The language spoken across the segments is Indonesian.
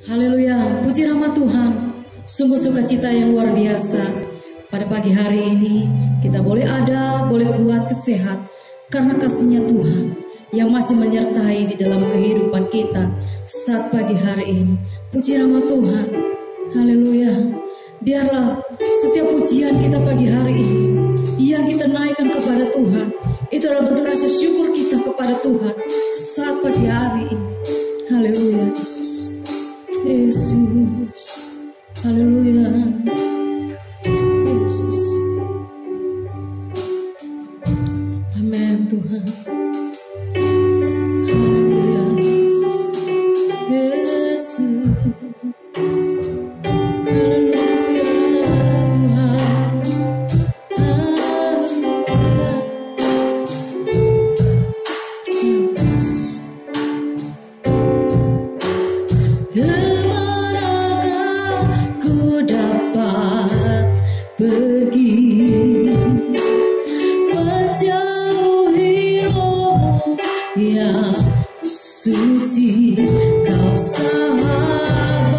Haleluya, puji nama Tuhan. Sungguh sukacita yang luar biasa. Pada pagi hari ini kita boleh ada, boleh kuat, sehat karena kasih-Nya Tuhan yang masih menyertai di dalam kehidupan kita saat pagi hari ini. Puji nama Tuhan. Haleluya. Biarlah setiap pujian kita pagi hari ini yang kita naikkan kepada Tuhan, itu adalah bentuk rasa syukur kita kepada Tuhan saat pagi hari ini. Haleluya, Yesus. Yesus, haleluya, Yesus, amin Tuhan, haleluya, Yesus, Yesus, haleluya Tuhan, haleluya, Yesus. Pergi menjauhi roh yang suci, Kau sahabat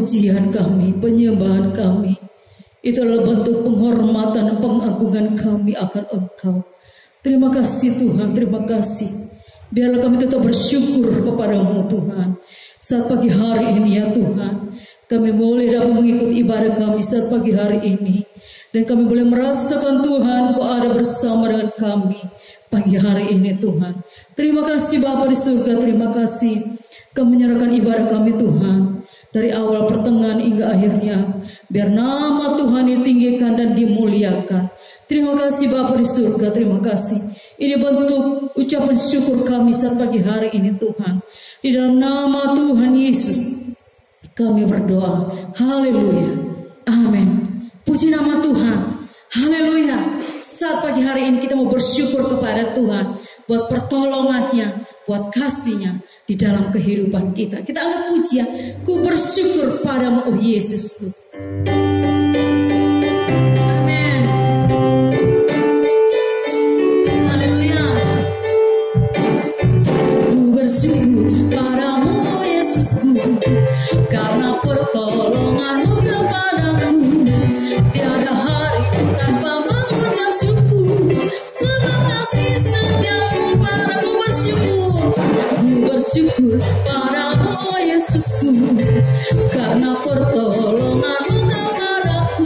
Pujian kami, penyembahan kami, itu adalah bentuk penghormatan dan pengagungan kami akan Engkau. Terima kasih Tuhan, terima kasih. Biarlah kami tetap bersyukur kepadamu Tuhan. Saat pagi hari ini ya Tuhan, kami boleh dapat mengikuti ibadah kami saat pagi hari ini. Dan kami boleh merasakan Tuhan, Kau ada bersama dengan kami pagi hari ini Tuhan. Terima kasih Bapa di surga, terima kasih. Kau menyerahkan ibadah kami Tuhan. Dari awal pertengahan hingga akhirnya, biar nama Tuhan ditinggikan dan dimuliakan. Terima kasih Bapa di surga, terima kasih. Ini bentuk ucapan syukur kami saat pagi hari ini Tuhan. Di dalam nama Tuhan Yesus, kami berdoa. Haleluya. Amin. Puji nama Tuhan. Haleluya. Saat pagi hari ini kita mau bersyukur kepada Tuhan. Buat pertolongannya, buat kasihnya di dalam kehidupan kita. Kita anggap pujian, ku bersyukur padamu oh Yesusku. Amin. Haleluya. Ku bersyukur padamu oh Yesusku, karena pertolonganmu kepadaku. Tiada hari tanpa mengucap syukur, sebab kasih setiamu padaku. Bersyukur padamu oh Yesusku, karena pertolonganmu kepadaku.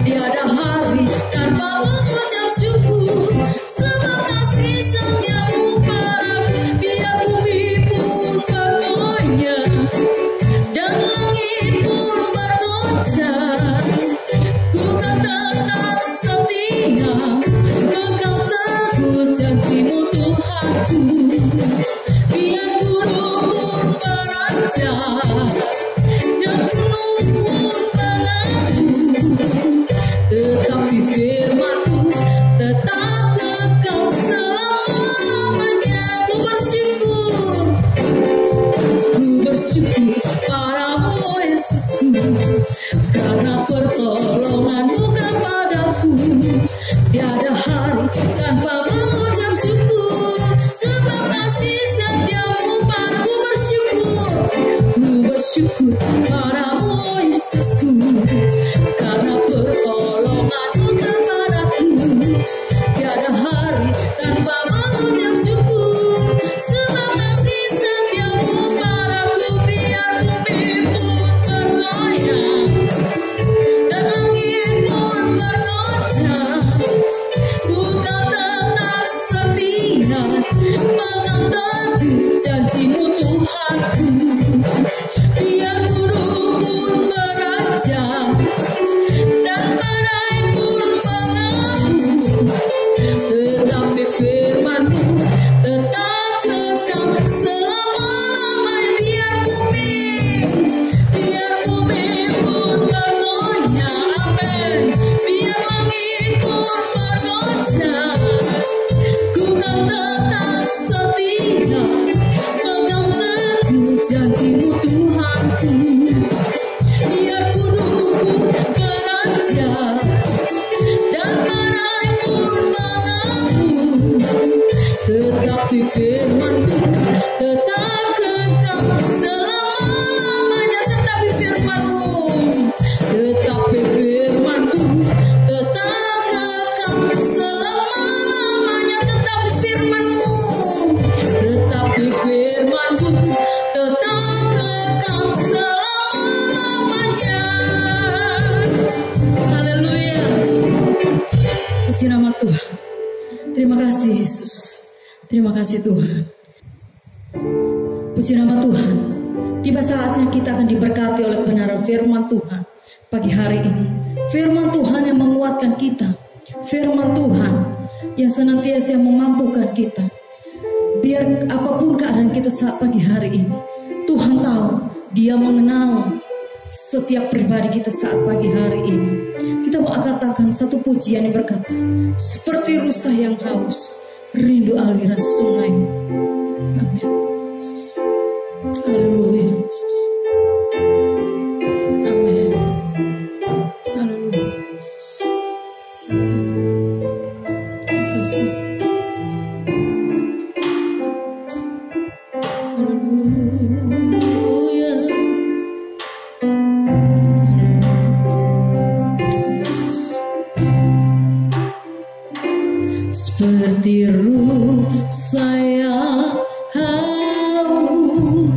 Tiada hari tanpa mengucap syukur, sebab kasih setiamu padaku. Biar bumi pun bergoyang dan langit pun bergoncang, ku kan tetap setia, pegang teguh janjimu Tuhanku. Biar gunung pun beranjak dan gunung pun mengaku, tetapi firman-Mu tetap kekal selamanya. Ku bersyukur padamu oh Yesusku, karena pertolongan-Mu kepadaku. Tiada hari tanpa mengucap syukur, sebab kasih setiamu padaku. Bersyukur padamu oh Yesusku, karena pertolongan-Mu kepadaku. Tiada hari tanpa mengucap syukur, sebab kasih setiamu padaku. Biar bumi pun bergoyang dan langit pun bergoncang, ku kan tetap setia, pegang teguh janjimu Tuhanku. Biar gunung pun beranjak Terima kasih Yesus. Terima kasih Tuhan. Puji nama Tuhan. Tiba saatnya kita akan diberkati oleh kebenaran firman Tuhan pagi hari ini. Firman Tuhan yang menguatkan kita. Firman Tuhan yang senantiasa memampukan kita. Biar apapun keadaan kita saat pagi hari ini, Tuhan tahu, Dia mengenal setiap pribadi kita saat pagi hari ini. Kita mau katakan satu pujian yang berkata, seperti rusa yang haus, rindu aliran sungai. Amin. Haleluya Yesus. Amin. Haleluya Yesus. Terima kasih. Haleluya. Seperti rusa yang haus,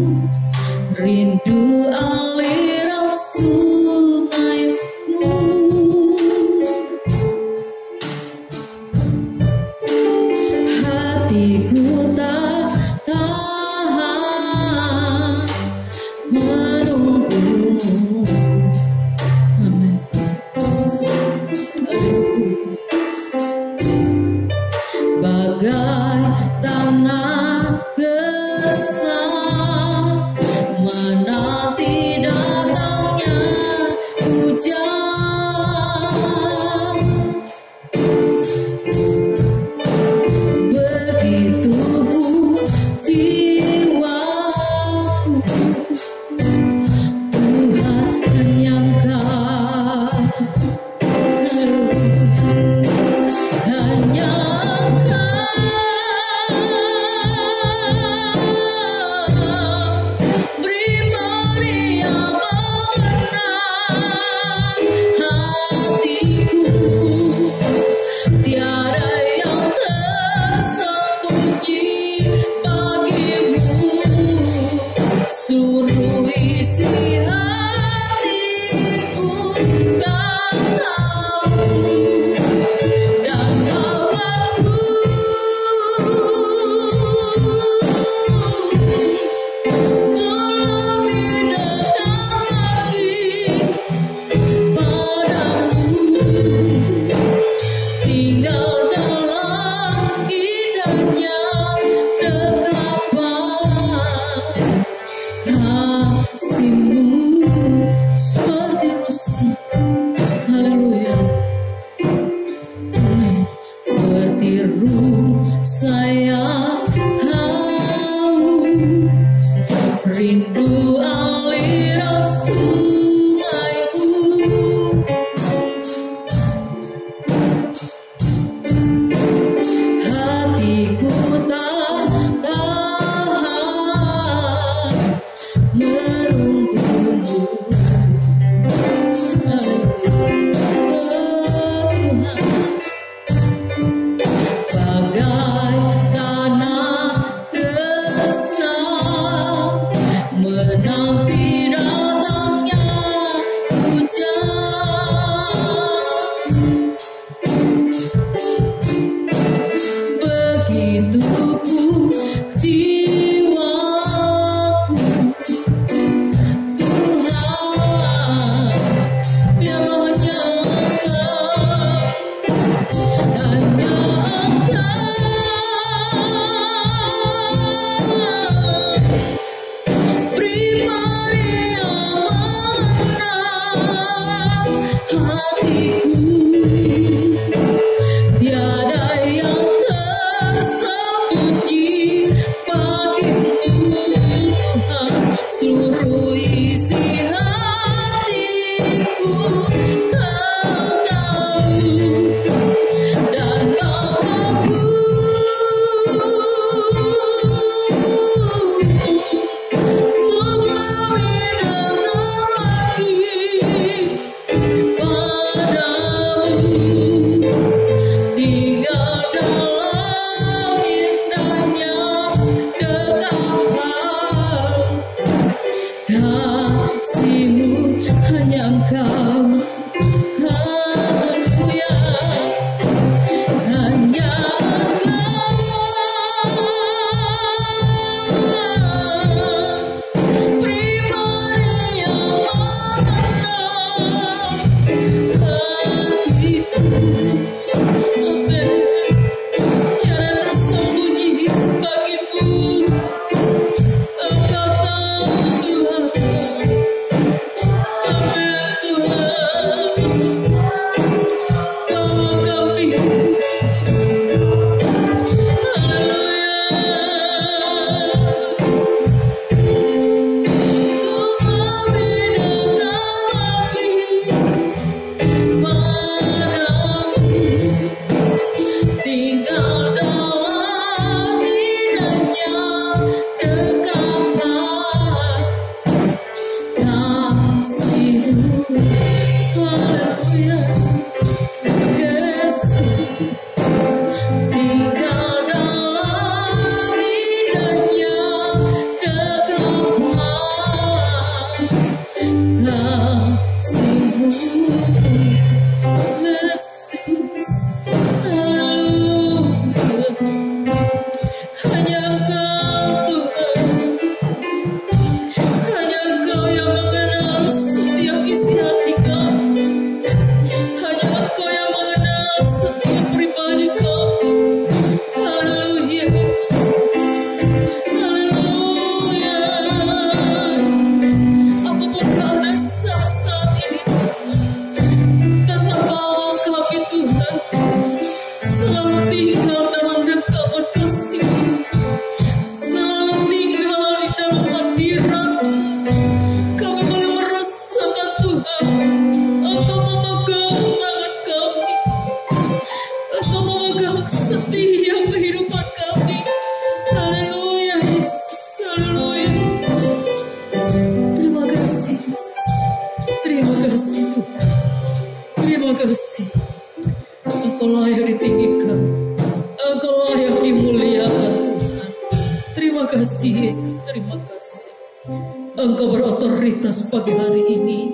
Engkau berotoritas pagi hari ini.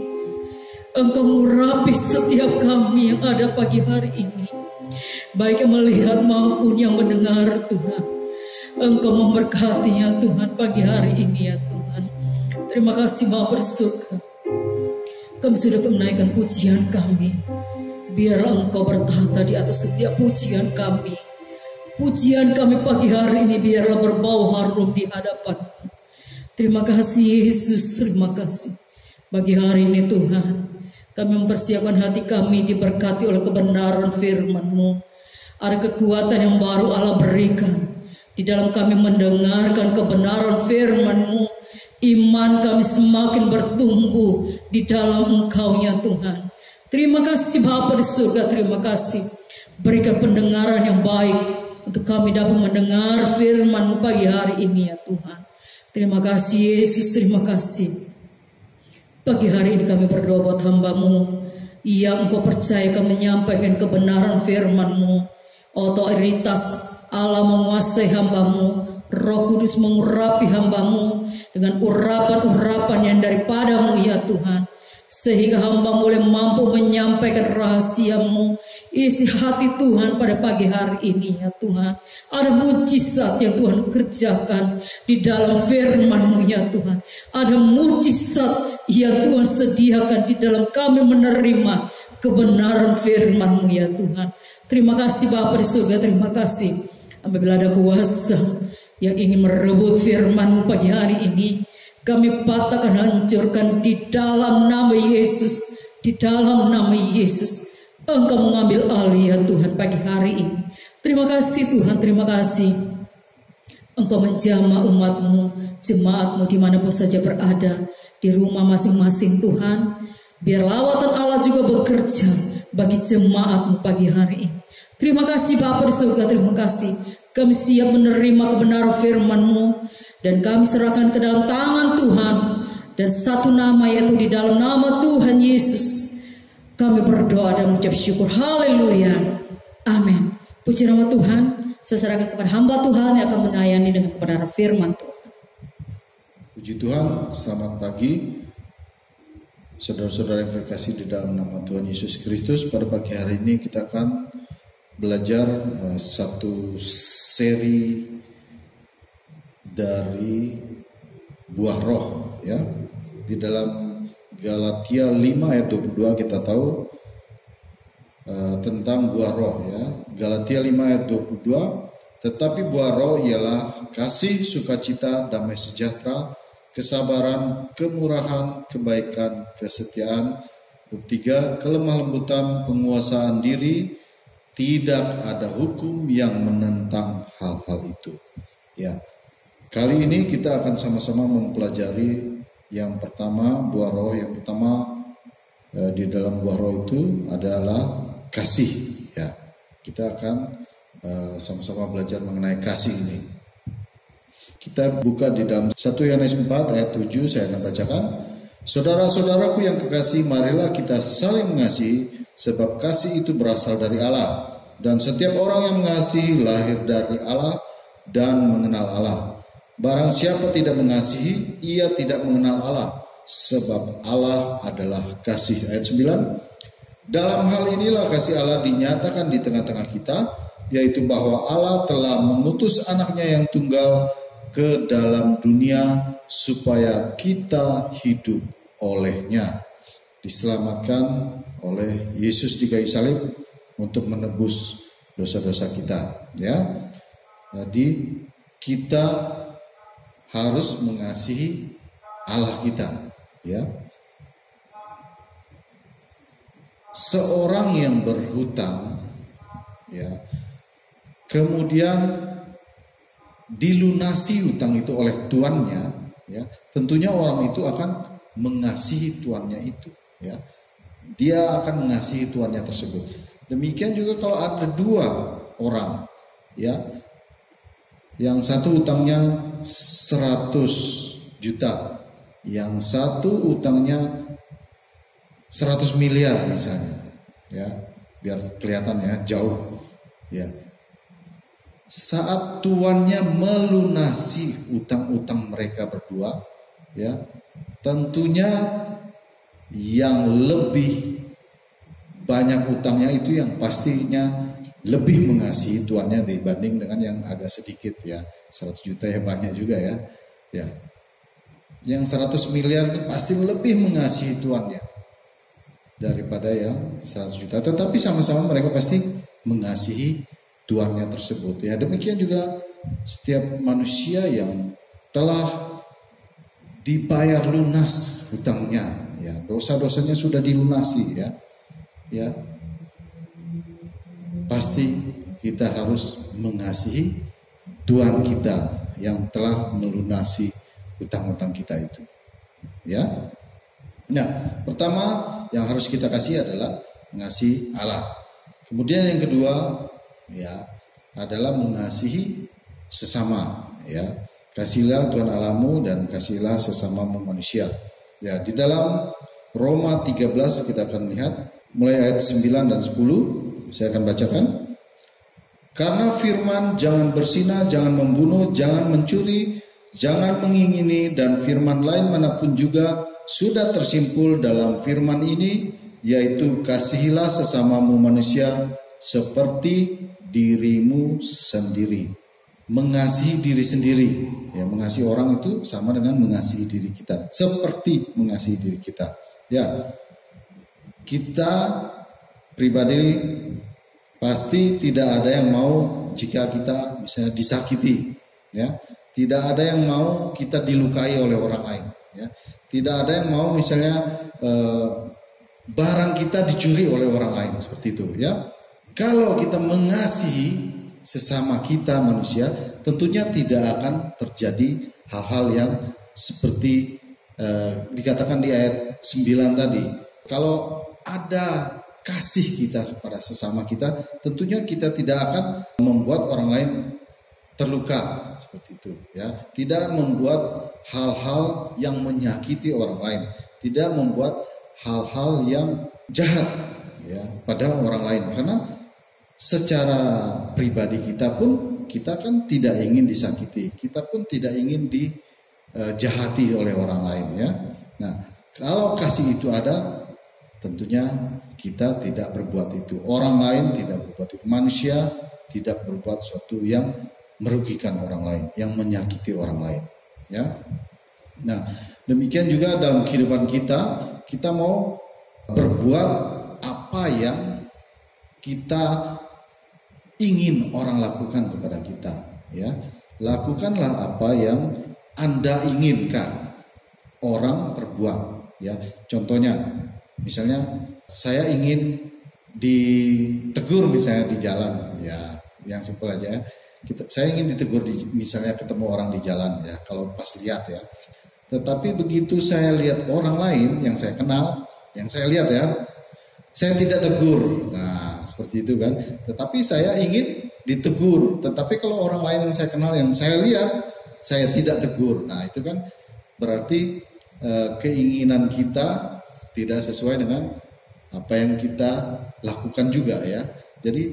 Engkau mengurapi setiap kami yang ada pagi hari ini, baik yang melihat maupun yang mendengar Tuhan. Engkau memberkatinya Tuhan pagi hari ini ya Tuhan. Terima kasih Bapa bersyukur. Kami sudah menaikkan pujian kami. Biarlah Engkau bertahta di atas setiap pujian kami. Pujian kami pagi hari ini biarlah berbau harum di hadapan. Terima kasih Yesus, terima kasih. Pagi hari ini Tuhan, kami mempersiapkan hati kami diberkati oleh kebenaran firman-Mu. Ada kekuatan yang baru Allah berikan di dalam kami mendengarkan kebenaran firman-Mu. Iman kami semakin bertumbuh di dalam Engkau ya Tuhan. Terima kasih Bapa di surga, terima kasih. Berikan pendengaran yang baik untuk kami dapat mendengar firman-Mu pagi hari ini ya Tuhan. Terima kasih Yesus, terima kasih. Pagi hari ini kami berdoa buat hamba-Mu yang Engkau percayakan menyampaikan kebenaran firman-Mu. Otoritas Allah menguasai hamba-Mu. Roh Kudus mengurapi hamba-Mu dengan urapan-urapan yang daripada-Mu ya Tuhan. Sehingga hamba boleh mampu menyampaikan rahasia-Mu, isi hati Tuhan pada pagi hari ini ya Tuhan. Ada mujizat yang Tuhan kerjakan di dalam firman-Mu ya Tuhan. Ada mujizat yang Tuhan sediakan di dalam kami menerima kebenaran firman-Mu ya Tuhan. Terima kasih Bapa di surga, terima kasih. Apabila ada kuasa yang ingin merebut firman-Mu pagi hari ini, kami patahkan, hancurkan di dalam nama Yesus. Di dalam nama Yesus. Engkau mengambil alih ya Tuhan pagi hari ini. Terima kasih Tuhan, terima kasih. Engkau menjamah umat-Mu, jemaat-Mu dimanapun saja berada. Di rumah masing-masing Tuhan. Biar lawatan Allah juga bekerja bagi jemaat-Mu pagi hari ini. Terima kasih Bapa di surga, terima kasih. Kami siap menerima kebenaran firman-Mu. Dan kami serahkan ke dalam tangan Tuhan. Dan satu nama yaitu di dalam nama Tuhan Yesus. Kami berdoa dan mengucap syukur. Haleluya. Amin. Puji nama Tuhan. Saya serahkan kepada hamba Tuhan yang akan melayani dengan kebenaran firman Tuhan. Puji Tuhan. Selamat pagi. Saudara-saudara yang terkasih di dalam nama Tuhan Yesus Kristus. Pada pagi hari ini kita akan belajar satu seri dari buah roh ya. Di dalam Galatia 5 ayat 22 kita tahu tentang buah roh ya. Galatia 5 ayat 22, tetapi buah roh ialah kasih, sukacita, damai sejahtera, kesabaran, kemurahan, kebaikan, kesetiaan. 3, kelemah lembutan, penguasaan diri. Tidak ada hukum yang menentang hal-hal itu ya. Kali ini kita akan sama-sama mempelajari yang pertama buah roh. Yang pertama di dalam buah roh itu adalah kasih ya. Kita akan sama-sama belajar mengenai kasih ini. Kita buka di dalam 1 Yohanes 4 ayat 7, saya akan bacakan. Saudara-saudaraku yang kekasih, marilah kita saling mengasihi, sebab kasih itu berasal dari Allah. Dan setiap orang yang mengasihi lahir dari Allah dan mengenal Allah. Barang siapa tidak mengasihi, ia tidak mengenal Allah, sebab Allah adalah kasih. Ayat 9. Dalam hal inilah kasih Allah dinyatakan di tengah-tengah kita, yaitu bahwa Allah telah mengutus anaknya yang tunggal ke dalam dunia supaya kita hidup olehnya. Diselamatkan oleh Yesus di kayu salib untuk menebus dosa-dosa kita, ya. Jadi kita harus mengasihi Allah kita, ya. Seorang yang berhutang, ya, kemudian dilunasi hutang itu oleh tuannya, ya, tentunya orang itu akan mengasihi tuannya itu, ya. Dia akan mengasihi tuannya tersebut. Demikian juga kalau ada dua orang, ya, yang satu utangnya 100 juta, yang satu utangnya 100 miliar misalnya, ya, biar kelihatan ya jauh, ya. Saat tuannya melunasi utang-utang mereka berdua, ya, tentunya yang lebih banyak utangnya itu yang pastinya lebih mengasihi tuannya dibanding dengan yang agak sedikit, ya. 100 juta ya banyak juga, ya. Ya. Yang 100 miliar itu pasti lebih mengasihi tuannya daripada yang 100 juta. Tetapi sama-sama mereka pasti mengasihi tuannya tersebut, ya. Demikian juga setiap manusia yang telah dibayar lunas hutangnya, ya, dosa-dosanya sudah dilunasi, ya, ya, pasti kita harus mengasihi Tuhan kita yang telah melunasi hutang-hutang kita itu, ya. Nah, pertama yang harus kita kasih adalah mengasihi Allah. Kemudian yang kedua, ya, adalah mengasihi sesama, ya. Kasihilah Tuhan Allahmu dan kasihilah sesamamu manusia. Ya, di dalam Roma 13 kita akan lihat mulai ayat 9 dan 10, saya akan bacakan. Karena firman jangan bersinah, jangan membunuh, jangan mencuri, jangan mengingini, dan firman lain manapun juga sudah tersimpul dalam firman ini, yaitu kasihilah sesamamu manusia seperti dirimu sendiri. Mengasihi diri sendiri, ya, mengasihi orang itu sama dengan mengasihi diri kita, seperti mengasihi diri kita, ya. Kita pribadi pasti tidak ada yang mau jika kita misalnya disakiti, ya. Tidak ada yang mau kita dilukai oleh orang lain, ya. Tidak ada yang mau misalnya barang kita dicuri oleh orang lain, seperti itu, ya. Kalau kita mengasihi sesama kita manusia, tentunya tidak akan terjadi hal-hal yang seperti dikatakan di ayat 9 tadi. Kalau ada kasih kita kepada sesama kita, tentunya kita tidak akan membuat orang lain terluka, seperti itu, ya. Tidak membuat hal-hal yang menyakiti orang lain, tidak membuat hal-hal yang jahat, ya, pada orang lain, karena secara pribadi kita pun kita kan tidak ingin disakiti, kita pun tidak ingin dijahati oleh orang lain, ya. Nah, kalau kasih itu ada, tentunya kita tidak berbuat itu, orang lain tidak berbuat itu, manusia tidak berbuat sesuatu yang merugikan orang lain, yang menyakiti orang lain, ya. Nah, demikian juga dalam kehidupan kita mau berbuat apa yang kita ingin orang lakukan kepada kita, ya. Lakukanlah apa yang Anda inginkan orang perbuat, ya. Contohnya, misalnya saya ingin ditegur misalnya di jalan, ya, yang simpel aja, ya. Saya ingin ditegur misalnya ketemu orang di jalan, ya, kalau pas lihat, ya. Tetapi begitu saya lihat orang lain yang saya kenal, yang saya lihat, ya, saya tidak tegur. Nah, seperti itu kan. Tetapi saya ingin ditegur. Tetapi kalau orang lain yang saya kenal, yang saya lihat, saya tidak tegur. Nah, itu kan berarti keinginan kita tidak sesuai dengan apa yang kita lakukan juga ya. Jadi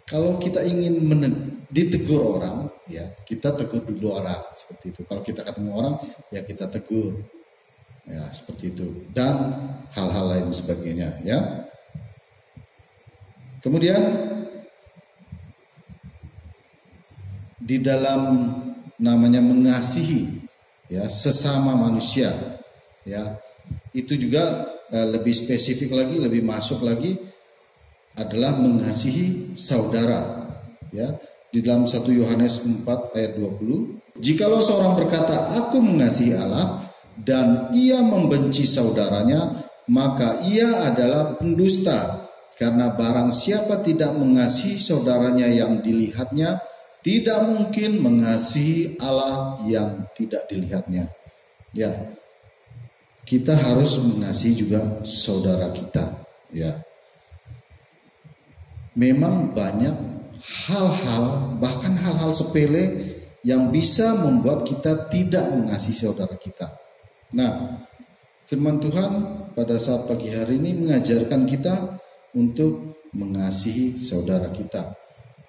kalau kita ingin ditegur orang, ya kita tegur dulu orang seperti itu. Kalau kita ketemu orang, ya kita tegur, ya seperti itu. Dan hal-hal lain sebagainya, ya. Kemudian di dalam namanya mengasihi, ya sesama manusia, ya itu juga lebih spesifik lagi, lebih masuk lagi adalah mengasihi saudara, ya. Di dalam 1 Yohanes 4 ayat 20, jikalau seorang berkata aku mengasihi Allah dan ia membenci saudaranya, maka ia adalah pendusta. Karena barang siapa tidak mengasihi saudaranya yang dilihatnya, tidak mungkin mengasihi Allah yang tidak dilihatnya. Ya, kita harus mengasihi juga saudara kita. Ya, memang banyak hal-hal, bahkan hal-hal sepele yang bisa membuat kita tidak mengasihi saudara kita. Nah, firman Tuhan pada saat pagi hari ini mengajarkan kita untuk mengasihi saudara kita.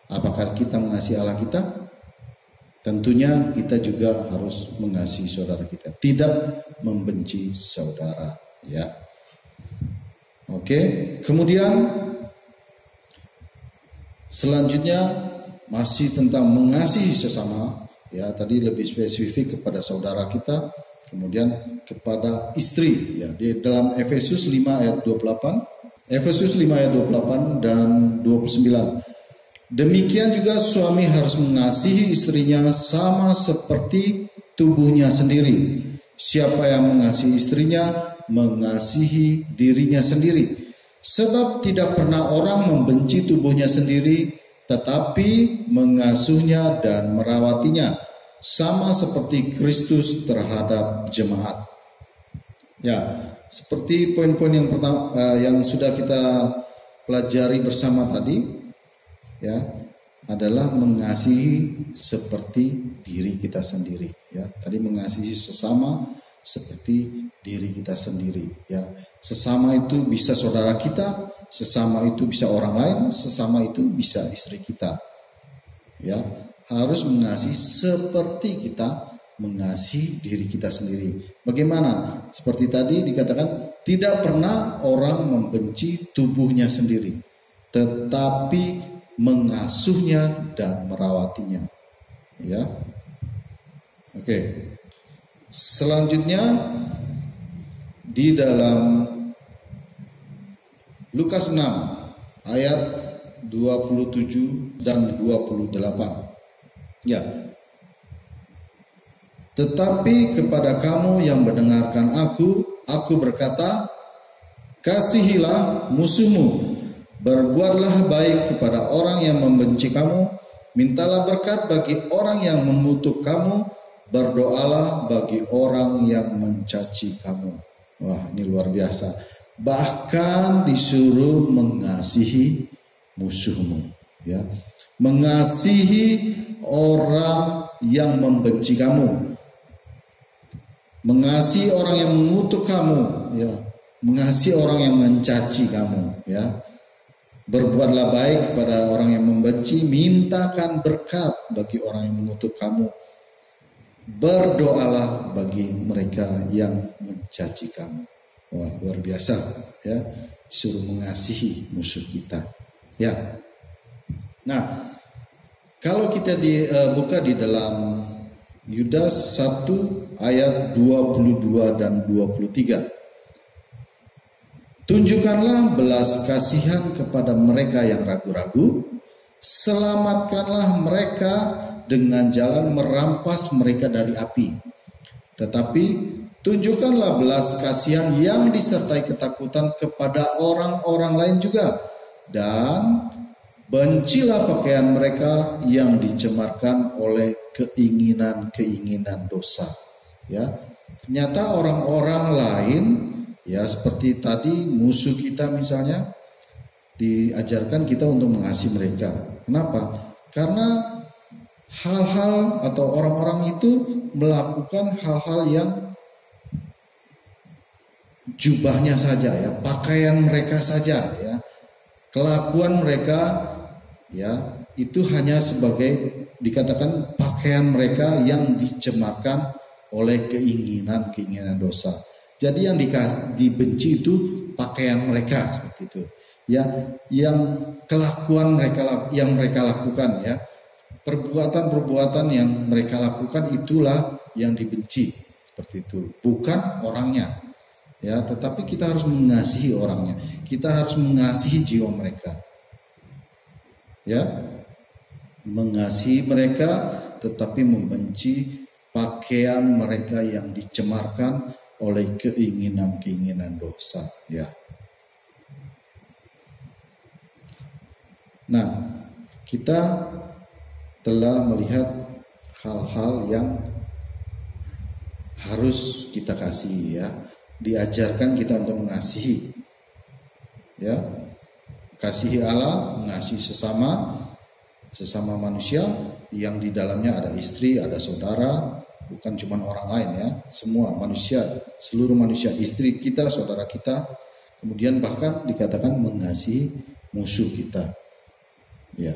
Apakah kita mengasihi Allah kita? Tentunya kita juga harus mengasihi saudara kita, tidak membenci saudara, ya. Oke, kemudian selanjutnya masih tentang mengasihi sesama, ya tadi lebih spesifik kepada saudara kita, kemudian kepada istri, ya di dalam Efesus 5 ayat 28. Efesus 5 ayat 28 dan 29. Demikian juga suami harus mengasihi istrinya sama seperti tubuhnya sendiri. Siapa yang mengasihi istrinya, mengasihi dirinya sendiri. Sebab tidak pernah orang membenci tubuhnya sendiri, tetapi mengasuhnya dan merawatinya, sama seperti Kristus terhadap jemaat. Ya, seperti poin-poin yang pertama yang sudah kita pelajari bersama tadi, ya, adalah mengasihi seperti diri kita sendiri. Ya, tadi mengasihi sesama seperti diri kita sendiri. Ya, sesama itu bisa saudara kita, sesama itu bisa orang lain, sesama itu bisa istri kita. Ya, harus mengasihi seperti kita mengasihi diri kita sendiri. Bagaimana? Seperti tadi dikatakan, tidak pernah orang membenci tubuhnya sendiri, tetapi mengasuhnya dan merawatinya. Ya. Oke. Selanjutnya di dalam Lukas 6 ayat 27 dan 28. Ya. Tetapi kepada kamu yang mendengarkan aku berkata, kasihilah musuhmu, berbuatlah baik kepada orang yang membenci kamu, mintalah berkat bagi orang yang mengutuk kamu, berdoalah bagi orang yang mencaci kamu. Wah, ini luar biasa. Bahkan disuruh mengasihi musuhmu, ya. Mengasihi orang yang membenci kamu, mengasihi orang yang mengutuk kamu, ya, mengasihi orang yang mencaci kamu, ya. Berbuatlah baik kepada orang yang membenci, mintakan berkat bagi orang yang mengutuk kamu, berdoalah bagi mereka yang mencaci kamu. Wah, luar biasa, ya. Disuruh mengasihi musuh kita, ya. Nah, kalau kita buka di dalam Yudas 1 ayat 22 dan 23. Tunjukkanlah belas kasihan kepada mereka yang ragu-ragu, selamatkanlah mereka dengan jalan merampas mereka dari api. Tetapi tunjukkanlah belas kasihan yang disertai ketakutan kepada orang-orang lain juga, dan bencilah pakaian mereka yang dicemarkan oleh keinginan-keinginan dosa. Ya, ternyata orang-orang lain, ya seperti tadi musuh kita misalnya, diajarkan kita untuk mengasihi mereka. Kenapa? Karena hal-hal atau orang-orang itu melakukan hal-hal yang jubahnya saja ya, pakaian mereka saja ya, kelakuan mereka ya, itu hanya sebagai dikatakan pakaian mereka yang dicemarkan oleh keinginan dosa. Jadi yang dibenci itu pakaian mereka seperti itu ya, yang kelakuan mereka yang mereka lakukan ya, perbuatan-perbuatan yang mereka lakukan itulah yang dibenci seperti itu, bukan orangnya ya, tetapi kita harus mengasihi orangnya, kita harus mengasihi jiwa mereka ya, mengasihi mereka tetapi membenci pakaian mereka yang dicemarkan oleh keinginan dosa ya. Nah, kita telah melihat hal-hal yang harus kita kasih ya, diajarkan kita untuk mengasihi ya, kasihi Allah, mengasihi sesama manusia yang di dalamnya ada istri, ada saudara, bukan cuma orang lain ya, semua manusia, seluruh manusia, istri kita, saudara kita, kemudian bahkan dikatakan mengasihi musuh kita ya.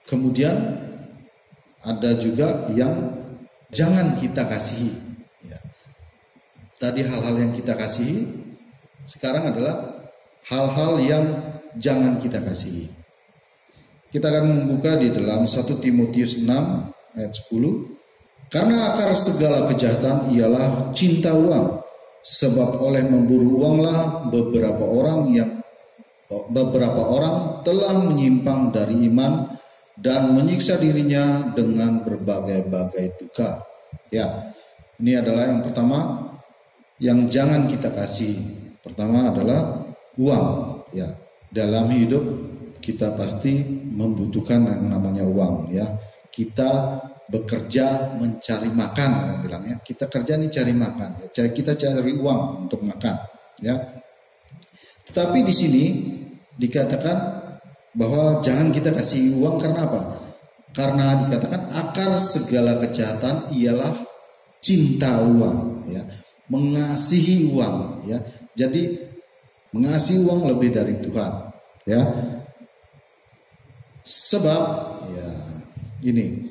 Kemudian ada juga yang jangan kita kasihi ya. Tadi hal-hal yang kita kasihi, sekarang adalah hal-hal yang jangan kita kasihi. Kita akan membuka di dalam 1 Timotius 6 ayat 10. Karena akar segala kejahatan ialah cinta uang, sebab oleh memburu uanglah beberapa orang telah menyimpang dari iman dan menyiksa dirinya dengan berbagai-bagai duka. Ya, ini adalah yang pertama yang jangan kita kasih. Pertama adalah uang. Ya, dalam hidup kita pasti membutuhkan yang namanya uang. Ya, kita bekerja mencari makan, orang bilang ya. Kita kerja nih cari makan. Ya. Kita cari uang untuk makan. Ya. Tetapi di sini dikatakan bahwa jangan kita kasih uang karena apa? Karena dikatakan akar segala kejahatan ialah cinta uang, ya, mengasihi uang, ya. Jadi mengasihi uang lebih dari Tuhan, ya. Sebab, ya, ini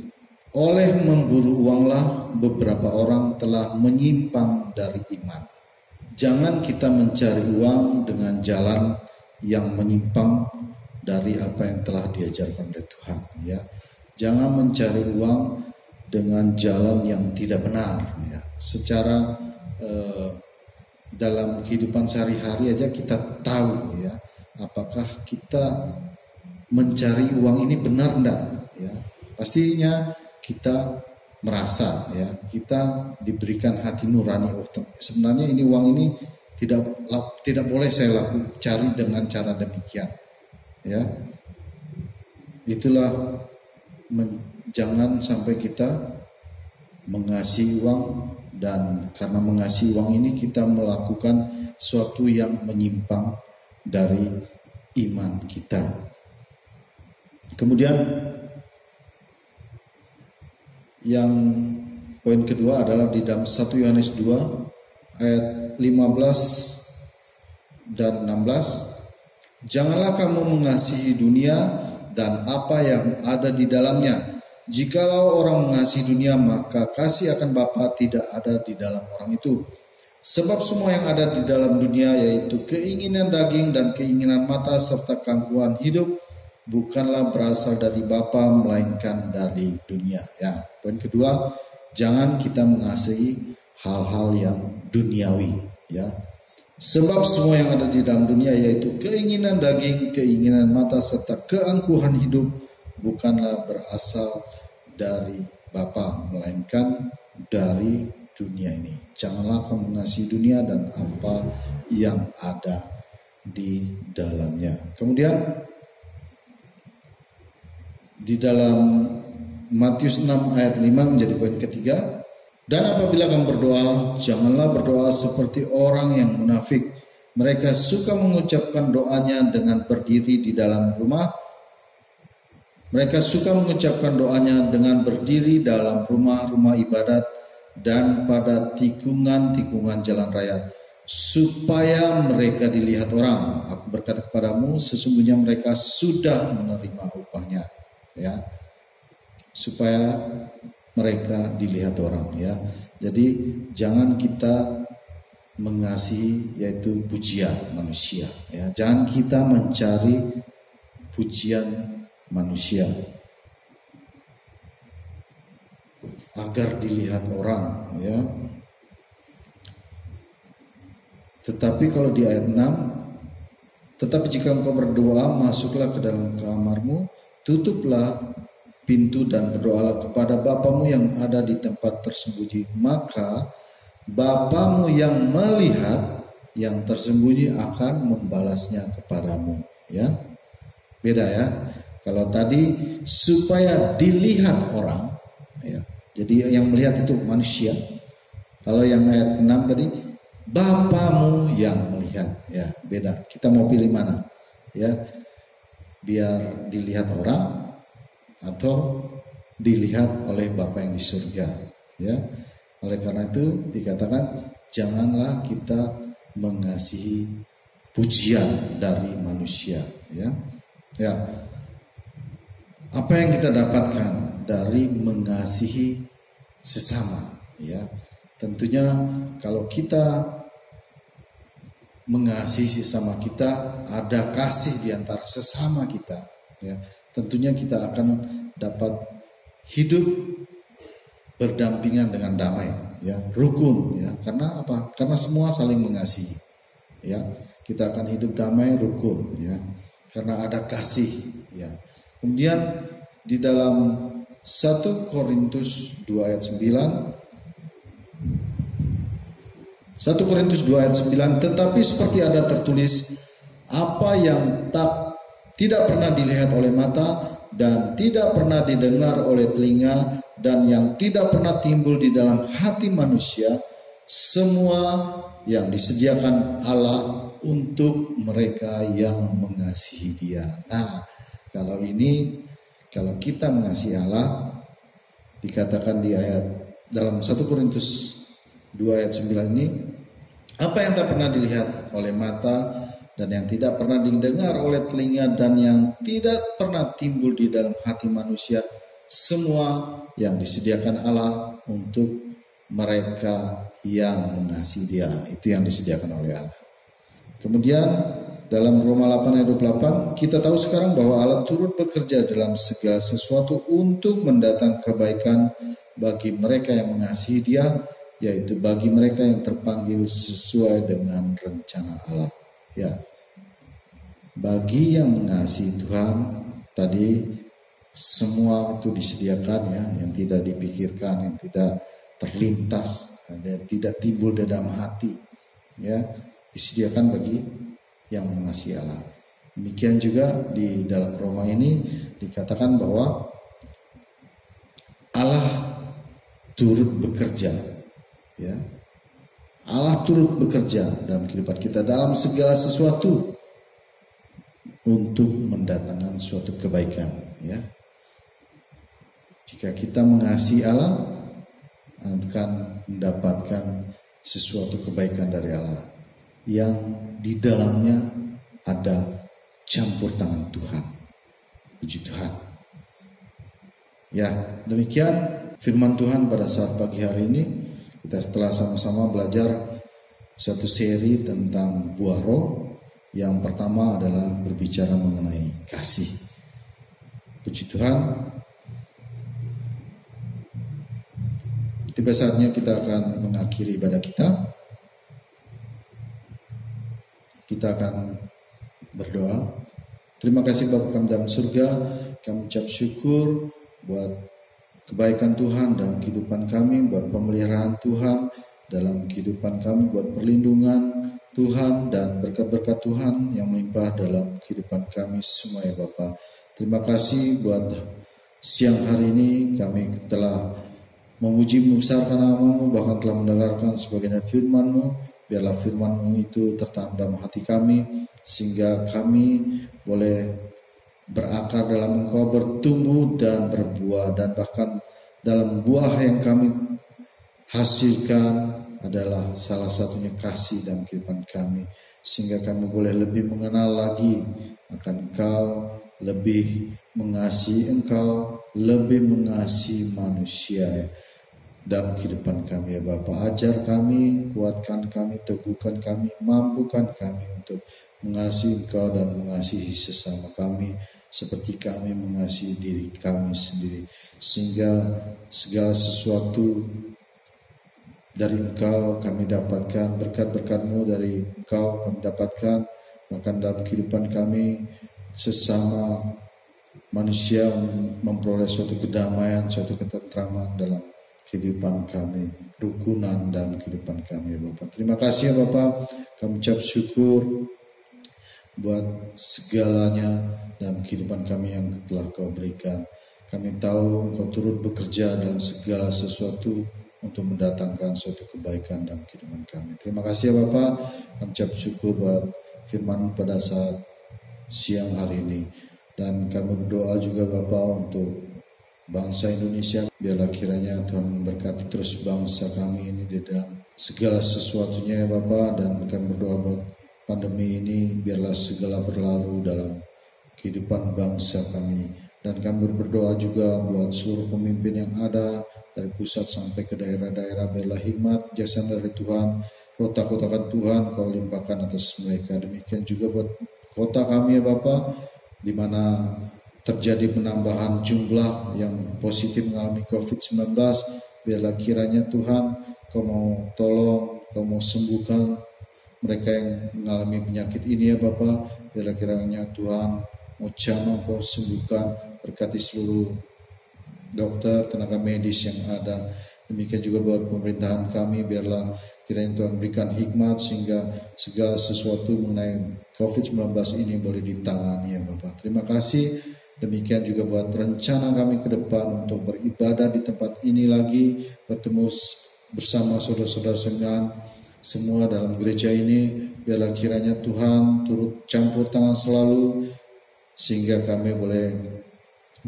oleh memburu uanglah beberapa orang telah menyimpang dari iman. Jangan kita mencari uang dengan jalan yang menyimpang dari apa yang telah diajarkan oleh Tuhan, ya. Jangan mencari uang dengan jalan yang tidak benar, ya. Secara dalam kehidupan sehari-hari aja kita tahu, ya, apakah kita mencari uang ini benar enggak, ya. Pastinya kita merasa, ya, kita diberikan hati nurani. Oh, sebenarnya ini uang ini tidak boleh saya cari dengan cara demikian. Ya, itulah jangan sampai kita mengasihi uang, dan karena mengasihi uang ini kita melakukan sesuatu yang menyimpang dari iman kita. Kemudian yang poin kedua adalah di dalam 1 Yohanes 2 ayat 15 dan 16. Janganlah kamu mengasihi dunia dan apa yang ada di dalamnya. Jikalau orang mengasihi dunia, maka kasih akan Bapa tidak ada di dalam orang itu. Sebab semua yang ada di dalam dunia, yaitu keinginan daging dan keinginan mata serta keangkuhan hidup, bukanlah berasal dari Bapa melainkan dari dunia. Ya, poin kedua, jangan kita mengasihi hal-hal yang duniawi, ya. Sebab semua yang ada di dalam dunia, yaitu keinginan daging, keinginan mata, serta keangkuhan hidup, bukanlah berasal dari Bapa, melainkan dari dunia ini. Janganlah kamu mengasihi dunia dan apa yang ada di dalamnya. Kemudian di dalam Matius 6 ayat 5 menjadi poin ketiga. Dan apabila kamu berdoa, janganlah berdoa seperti orang yang munafik. Mereka suka mengucapkan doanya dengan berdiri di dalam rumah. Mereka suka mengucapkan doanya dengan berdiri dalam rumah-rumah ibadat dan pada tikungan-tikungan jalan raya, supaya mereka dilihat orang. Aku berkata kepadamu, sesungguhnya mereka sudah menerima upahnya. Ya, supaya mereka dilihat orang. Ya, jadi jangan kita mengasihi yaitu pujian manusia. Ya, jangan kita mencari pujian manusia agar dilihat orang, ya. Tetapi kalau di ayat 6, tetapi jika engkau berdoa, masuklah ke dalam kamarmu, tutuplah pintu dan berdoalah kepada Bapamu yang ada di tempat tersembunyi, maka Bapamu yang melihat yang tersembunyi akan membalasnya kepadamu. Ya, beda ya. Kalau tadi supaya dilihat orang, ya. Jadi yang melihat itu manusia. Kalau yang ayat 6 tadi, Bapamu yang melihat. Ya, beda. Kita mau pilih mana? Ya, biar dilihat orang atau dilihat oleh Bapa yang di surga. Ya, oleh karena itu dikatakan janganlah kita mengasihi pujian dari manusia. Ya, ya. Apa yang kita dapatkan dari mengasihi sesama, ya, tentunya kalau kita mengasihi sesama kita, ada kasih di antara sesama kita, ya, tentunya kita akan dapat hidup berdampingan dengan damai, ya, rukun, ya, karena apa? Karena semua saling mengasihi, ya, kita akan hidup damai, rukun, ya, karena ada kasih, ya. Kemudian di dalam 1 Korintus 2 ayat 9, 1 Korintus 2 ayat 9, tetapi seperti ada tertulis, apa yang tidak pernah dilihat oleh mata dan tidak pernah didengar oleh telinga dan yang tidak pernah timbul di dalam hati manusia, semua yang disediakan Allah untuk mereka yang mengasihi Dia. Nah, kalau kita mengasihi Allah, dikatakan di ayat dalam 1 Korintus 2 ayat 9 ini, apa yang tak pernah dilihat oleh mata dan yang tidak pernah didengar oleh telinga dan yang tidak pernah timbul di dalam hati manusia, semua yang disediakan Allah untuk mereka yang mengasihi Dia. Itu yang disediakan oleh Allah. Kemudian dalam Roma 8 ayat 28, kita tahu sekarang bahwa Allah turut bekerja dalam segala sesuatu untuk mendatangkan kebaikan bagi mereka yang mengasihi Dia, yaitu bagi mereka yang terpanggil sesuai dengan rencana Allah. Ya, bagi yang mengasihi Tuhan, tadi semua itu disediakan, ya, yang tidak dipikirkan, yang tidak terlintas, yang tidak timbul dalam hati, ya, disediakan bagi yang mengasihi Allah. Demikian juga di dalam Roma ini dikatakan bahwa Allah turut bekerja, ya. Allah turut bekerja dalam kehidupan kita dalam segala sesuatu untuk mendatangkan suatu kebaikan, ya. Jika kita mengasihi Allah, akan mendapatkan sesuatu kebaikan dari Allah yang di dalamnya ada campur tangan Tuhan. Puji Tuhan. Ya, demikian firman Tuhan pada saat pagi hari ini. Kita setelah sama-sama belajar suatu seri tentang buah roh. Yang pertama adalah berbicara mengenai kasih. Puji Tuhan. Tiba saatnya kita akan mengakhiri ibadah kita. Kita akan berdoa. Terima kasih Bapa kami dalam surga. Kami ucap syukur buat kebaikan Tuhan dalam kehidupan kami, buat pemeliharaan Tuhan dalam kehidupan kami, buat perlindungan Tuhan dan berkat-berkat Tuhan yang melimpah dalam kehidupan kami semua, ya Bapa. Terima kasih buat siang hari ini kami telah memuji membesarkan nama-Mu, bahkan telah mendengarkan sebagian firman-Mu. Biarlah firman-Mu itu tertanam dalam hati kami, sehingga kami boleh berakar dalam Engkau, bertumbuh dan berbuah, dan bahkan dalam buah yang kami hasilkan adalah salah satunya kasih dalam kehidupan kami, sehingga kami boleh lebih mengenal lagi akan Engkau, lebih mengasihi Engkau, lebih mengasihi manusia dalam kehidupan kami ya Bapa. Ajar kami, kuatkan kami, teguhkan kami, mampukan kami untuk mengasihi Engkau dan mengasihi sesama kami seperti kami mengasihi diri kami sendiri, sehingga segala sesuatu dari Engkau kami dapatkan, berkat-berkat-Mu dari Engkau kami dapatkan, bahkan dalam kehidupan kami sesama manusia memperoleh suatu kedamaian, suatu ketentraman dalam kehidupan kami, kerukunan dalam kehidupan kami ya Bapak. Terima kasih ya Bapak, kami ucap syukur buat segalanya dalam kehidupan kami yang telah Kau berikan. Kami tahu Kau turut bekerja dalam segala sesuatu untuk mendatangkan suatu kebaikan dalam kehidupan kami. Terima kasih ya Bapak, kami ucap syukur buat firman pada saat siang hari ini. Dan kami berdoa juga Bapak untuk bangsa Indonesia. Biarlah kiranya Tuhan memberkati terus bangsa kami ini di dalam segala sesuatunya ya Bapak. Dan kami berdoa buat pandemi ini biarlah segala berlalu dalam kehidupan bangsa kami. Dan kami berdoa juga buat seluruh pemimpin yang ada dari pusat sampai ke daerah-daerah, biarlah hikmat, jasan dari Tuhan, roh takut akan Tuhan Kau limpahkan atas mereka. Demikian juga buat kota kami ya Bapak, di mana terjadi penambahan jumlah yang positif mengalami COVID-19. Biarlah kiranya Tuhan Kau mau tolong, Kau mau sembuhkan mereka yang mengalami penyakit ini ya Bapak. Biarlah kiranya Tuhan mau jamah Kau sembuhkan, berkati seluruh dokter, tenaga medis yang ada. Demikian juga buat pemerintahan kami, biarlah kiranya Tuhan berikan hikmat sehingga segala sesuatu mengenai COVID-19 ini boleh ditangani ya Bapak. Terima kasih. Demikian juga buat rencana kami ke depan untuk beribadah di tempat ini lagi, bertemu bersama saudara-saudara sekalian semua dalam gereja ini. Biarlah kiranya Tuhan turut campur tangan selalu sehingga kami boleh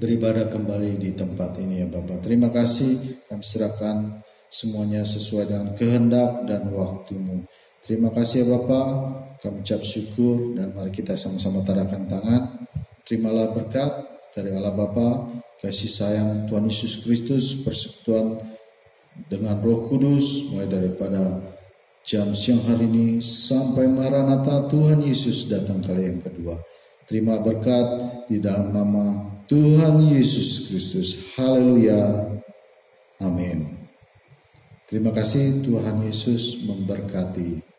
beribadah kembali di tempat ini ya Bapak. Terima kasih, kami serahkan semuanya sesuai dengan kehendak dan waktu-Mu. Terima kasih ya Bapak, kami ucap syukur dan mari kita sama-sama tadahkan tangan. Terimalah berkat dari Allah Bapa, kasih sayang Tuhan Yesus Kristus, persekutuan dengan Roh Kudus mulai daripada jam siang hari ini sampai Maranatha Tuhan Yesus datang kali yang kedua. Terima berkat di dalam nama Tuhan Yesus Kristus. Haleluya. Amin. Terima kasih, Tuhan Yesus memberkati.